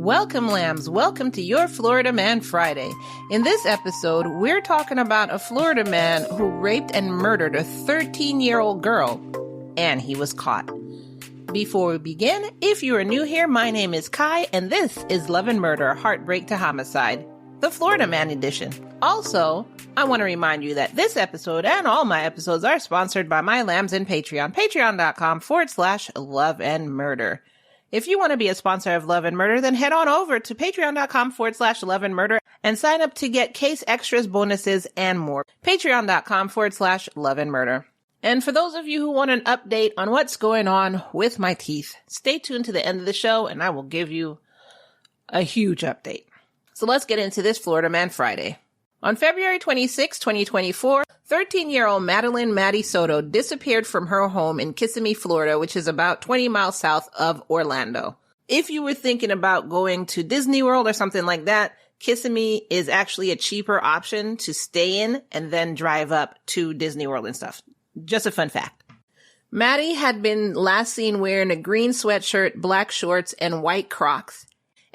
Welcome, lambs. Welcome to your Florida Man Friday. In this episode, we're talking about a Florida man who raped and murdered a 13-year-old girl, and he was caught. Before we begin, if you are new here, my name is Kai, and this is Love and Murder, Heartbreak to Homicide, the Florida Man edition. Also, I want to remind you that this episode and all my episodes are sponsored by my lambs and Patreon, patreon.com/love and murder. If you want to be a sponsor of Love and Murder, then head on over to patreon.com/love and murder and sign up to get case extras, bonuses, and more. Patreon.com/love and murder. And for those of you who want an update on what's going on with my teeth, stay tuned to the end of the show and I will give you a huge update. So let's get into this Florida Man Friday. On February 26, 2024, 13-year-old Madeline Matte Soto disappeared from her home in Kissimmee, Florida, which is about 20 miles south of Orlando. If you were thinking about going to Disney World or something like that, Kissimmee is actually a cheaper option to stay in and then drive up to Disney World and stuff. Just a fun fact. Maddie had been last seen wearing a green sweatshirt, black shorts, and white Crocs.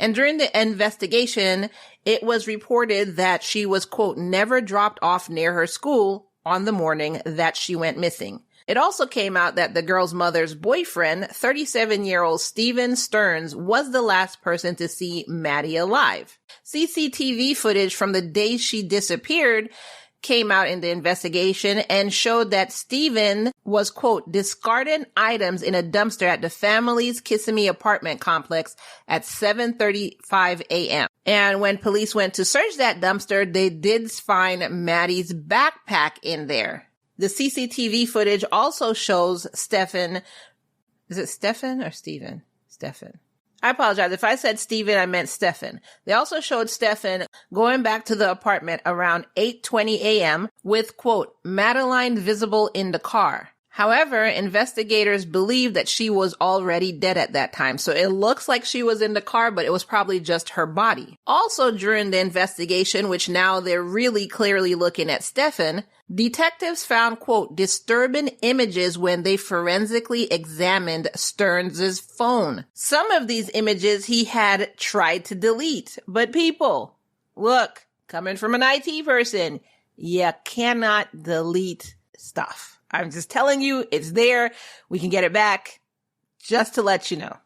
And during the investigation, it was reported that she was, quote, never dropped off near her school on the morning that she went missing. It also came out that the girl's mother's boyfriend, 37-year-old Stefan Stearns, was the last person to see Maddie alive. CCTV footage from the day she disappeared came out in the investigation and showed that Stephen was, quote, discarding items in a dumpster at the family's Kissimmee apartment complex at 7:35 a.m. And when police went to search that dumpster, they did find Maddie's backpack in there. The CCTV footage also shows Stefan. Is it Stefan or Steven? Stefan. I apologize. If I said Steven, I meant Stefan. They also showed Stefan going back to the apartment around 8:20 a.m. with, quote, Madeline visible in the car. However, investigators believe that she was already dead at that time. So it looks like she was in the car, but it was probably just her body. Also during the investigation, which now they're really clearly looking at Stefan, detectives found, quote, disturbing images when they forensically examined Stearns' phone. Some of these images he had tried to delete. But people, look, coming from an IT person, you cannot delete stuff. I'm just telling you, it's there. We can get it back, just to let you know.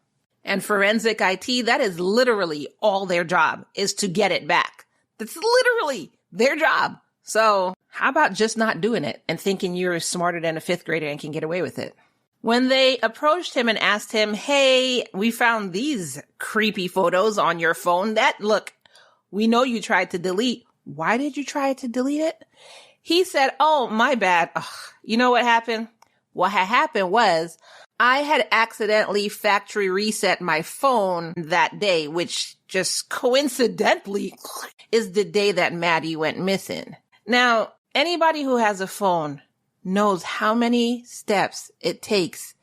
And forensic IT, that is literally all their job, is to get it back. That's literally their job. So how about just not doing it and thinking you're smarter than a fifth grader and can get away with it? When they approached him and asked him, hey, we found these creepy photos on your phone look, we know you tried to delete. Why did you try to delete it? He said, oh, my bad. Ugh, you know what happened? What had happened was I had accidentally factory reset my phone that day, which just coincidentally is the day that Maddie went missing. Now, anybody who has a phone knows how many steps it takes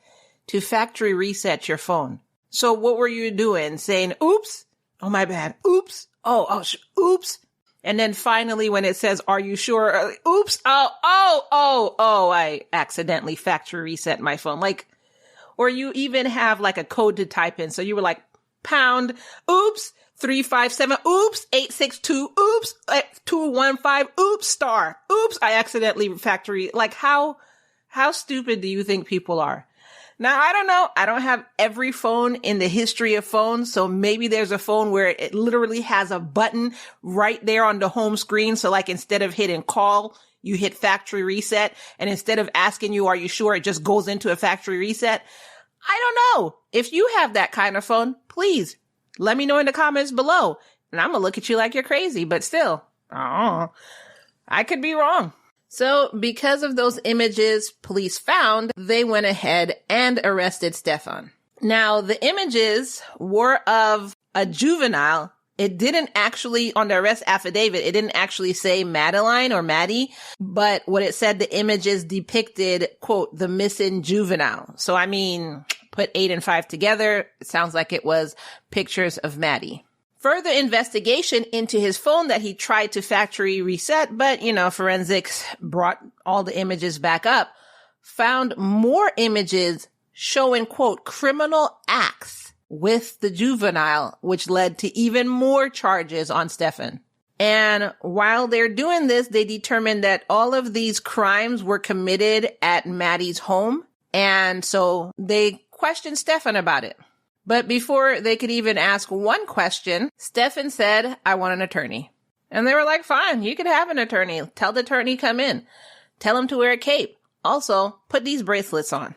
to factory reset your phone. So what were you doing? Saying, oops, oh, my bad. Oops. Oops. And then finally, when it says, are you sure? Oops. I accidentally factory reset my phone. Or you even have a code to type in. So you were like, pound, oops, 357, oops, 862, oops, 215, oops, star, oops, I accidentally factory. How stupid do you think people are? Now, I don't know. I don't have every phone in the history of phones. So maybe there's a phone where it literally has a button right there on the home screen. So instead of hitting call, you hit factory reset. And instead of asking you, are you sure? It just goes into a factory reset. I don't know. If you have that kind of phone, please let me know in the comments below. And I'm going to look at you like you're crazy, but still, I could be wrong. So because of those images police found, they went ahead and arrested Stefan. Now, the images were of a juvenile. It didn't actually, on the arrest affidavit, it didn't actually say Madeline or Maddie, but what it said, the images depicted, quote, the missing juvenile. So, put 8 and 5 together. It sounds like it was pictures of Maddie. Further investigation into his phone that he tried to factory reset, but, forensics brought all the images back up, found more images showing, quote, criminal acts with the juvenile, which led to even more charges on Stefan. And while they're doing this, they determined that all of these crimes were committed at Maddie's home. And so they questioned Stefan about it. But before they could even ask one question, Stefan said, "I want an attorney." And they were like, "Fine, you could have an attorney. Tell the attorney come in. Tell him to wear a cape. Also, put these bracelets on."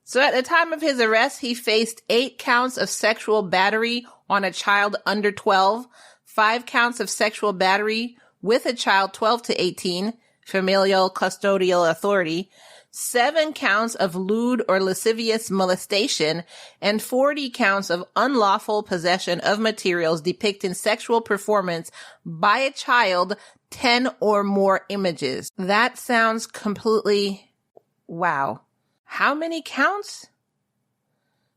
So at the time of his arrest, he faced 8 counts of sexual battery on a child under 12, 5 counts of sexual battery with a child 12 to 18, familial custodial authority, 7 counts of lewd or lascivious molestation, and 40 counts of unlawful possession of materials depicting sexual performance by a child, 10 or more images. That sounds completely wow. How many counts?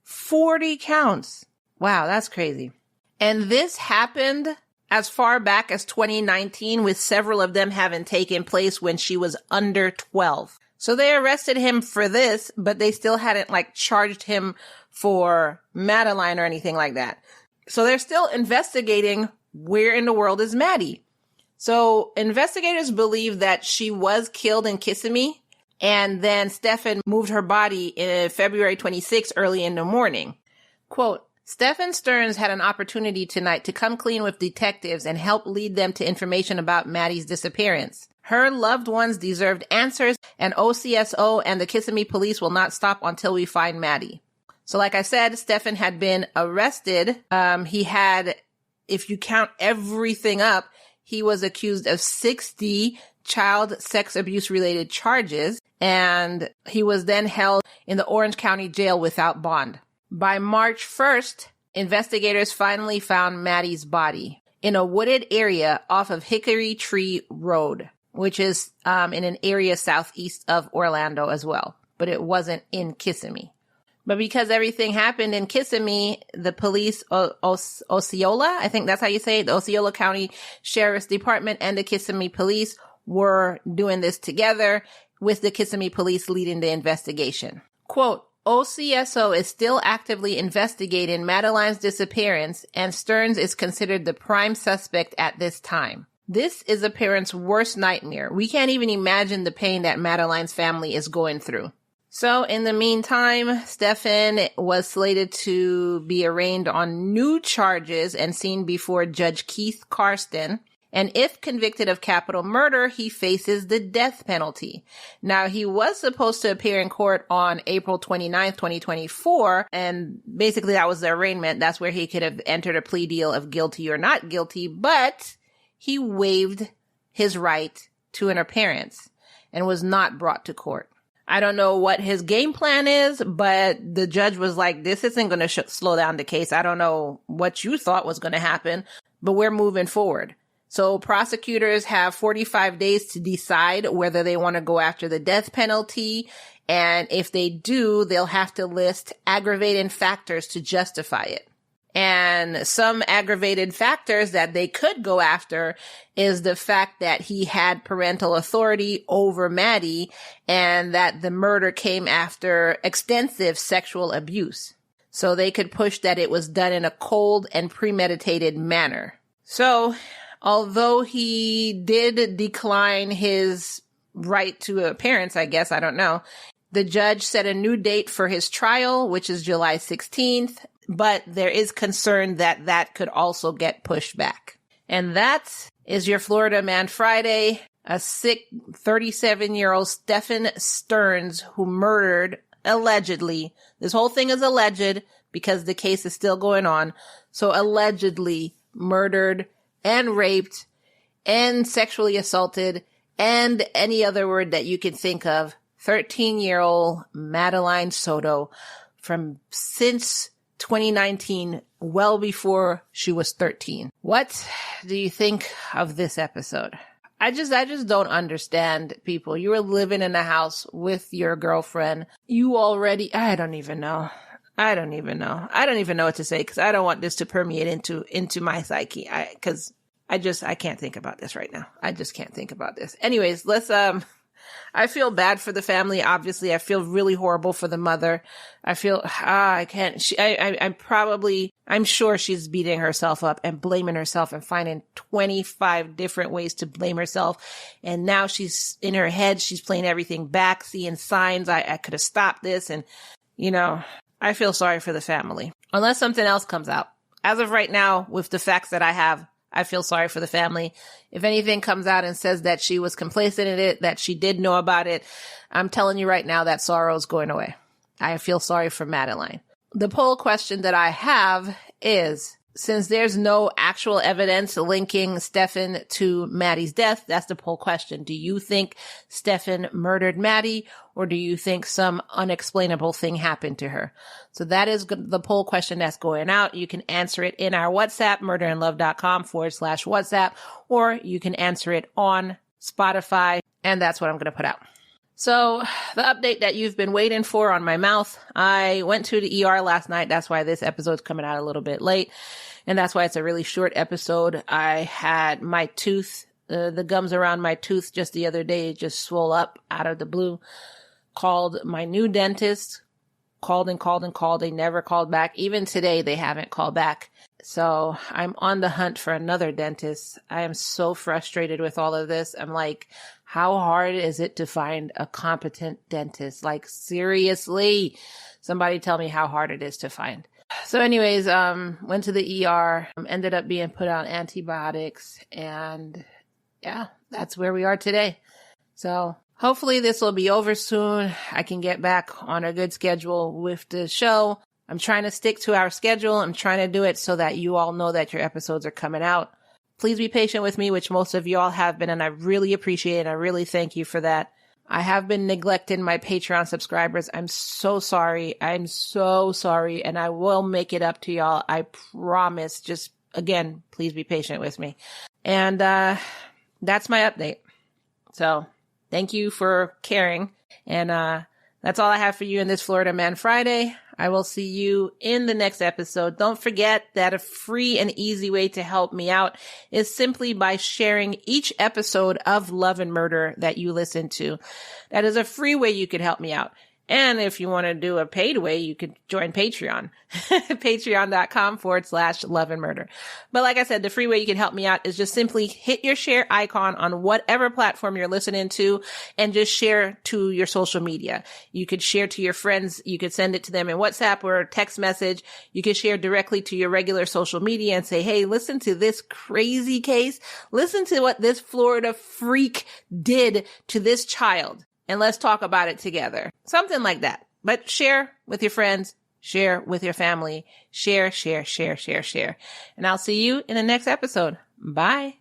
40 counts. Wow, that's crazy. And this happened as far back as 2019, with several of them having taken place when she was under 12. So they arrested him for this, but they still hadn't charged him for Madeline or anything like that. So they're still investigating where in the world is Maddie. So investigators believe that she was killed in Kissimmee, and then Stefan moved her body in February 26 early in the morning. Quote, "Stefan Stearns had an opportunity tonight to come clean with detectives and help lead them to information about Maddie's disappearance. Her loved ones deserved answers, and OCSO and the Kissimmee police will not stop until we find Maddie." So like I said, Stefan had been arrested. He had, if you count everything up, he was accused of 60 child sex abuse related charges, and he was then held in the Orange County Jail without bond. By March 1st, investigators finally found Maddie's body in a wooded area off of Hickory Tree Road, which is in an area southeast of Orlando as well, but it wasn't in Kissimmee. But because everything happened in Kissimmee, the police, Osceola, I think that's how you say it, the Osceola County Sheriff's Department and the Kissimmee police were doing this together, with the Kissimmee police leading the investigation. Quote, "OCSO is still actively investigating Madeline's disappearance, and Stearns is considered the prime suspect at this time. This is a parent's worst nightmare. We can't even imagine the pain that Madeline's family is going through." So in the meantime, Stefan was slated to be arraigned on new charges and seen before Judge Keith Karsten. And if convicted of capital murder, he faces the death penalty. Now, he was supposed to appear in court on April 29th, 2024. And basically that was the arraignment. That's where he could have entered a plea deal of guilty or not guilty. But he waived his right to an appearance and was not brought to court. I don't know what his game plan is, but the judge was like, "This isn't going to slow down the case. I don't know what you thought was going to happen, but we're moving forward." So prosecutors have 45 days to decide whether they want to go after the death penalty. And if they do, they'll have to list aggravating factors to justify it. And some aggravated factors that they could go after is the fact that he had parental authority over Maddie and that the murder came after extensive sexual abuse. So they could push that it was done in a cold and premeditated manner. So although he did decline his right to appearance, I guess, I don't know, the judge set a new date for his trial, which is July 16th. But there is concern that that could also get pushed back. And that is your Florida Man Friday. A sick 37-year-old Stefan Stearns who murdered, allegedly, this whole thing is alleged because the case is still going on. So allegedly murdered and raped and sexually assaulted and any other word that you can think of, 13-year-old Madeline Soto since 2019, well before she was 13. What do you think of this episode? I just don't understand, people. You were living in a house with your girlfriend. I don't even know. I don't even know what to say because I don't want this to permeate into my psyche. I can't think about this right now. I just can't think about this. Anyways, let's I feel bad for the family. Obviously, I feel really horrible for the mother. I feel, I can't, I'm sure she's beating herself up and blaming herself and finding 25 different ways to blame herself. And now she's in her head, she's playing everything back, seeing signs. I could have stopped this. And, I feel sorry for the family. Unless something else comes out. As of right now, with the facts that I have, I feel sorry for the family. If anything comes out and says that she was complacent in it, that she did know about it, I'm telling you right now that sorrow is going away. I feel sorry for Madeline. The poll question that I have is, since there's no actual evidence linking Stefan to Maddie's death, that's the poll question. Do you think Stefan murdered Maddie, or do you think some unexplainable thing happened to her? So that is the poll question that's going out. You can answer it in our WhatsApp, murderandlove.com/WhatsApp, or you can answer it on Spotify, and that's what I'm going to put out. So the update that you've been waiting for on my mouth, I went to the ER last night. That's why this episode's coming out a little bit late. And that's why it's a really short episode. I had my tooth, the gums around my tooth just the other day, just swole up out of the blue. Called my new dentist, called and called and called. They never called back. Even today, they haven't called back. So I'm on the hunt for another dentist. I am so frustrated with all of this. I'm like, how hard is it to find a competent dentist? Like, seriously, somebody tell me how hard it is to find. So anyways, went to the ER, ended up being put on antibiotics, and yeah, that's where we are today. So hopefully this will be over soon. I can get back on a good schedule with the show. I'm trying to stick to our schedule. I'm trying to do it so that you all know that your episodes are coming out. Please be patient with me, which most of you all have been, and I really appreciate it. I really thank you for that. I have been neglecting my Patreon subscribers. I'm so sorry. I'm so sorry, and I will make it up to y'all. I promise. Just, again, please be patient with me. And that's my update. So thank you for caring. And that's all I have for you in this Florida Man Friday. I will see you in the next episode. Don't forget that a free and easy way to help me out is simply by sharing each episode of Love and Murder that you listen to. That is a free way you can help me out. And if you want to do a paid way, you could join Patreon, patreon.com/love and murder. But like I said, the free way you can help me out is just simply hit your share icon on whatever platform you're listening to and just share to your social media. You could share to your friends. You could send it to them in WhatsApp or a text message. You could share directly to your regular social media and say, hey, listen to this crazy case. Listen to what this Florida freak did to this child. And let's talk about it together. Something like that. But share with your friends, share with your family, share. And I'll see you in the next episode. Bye.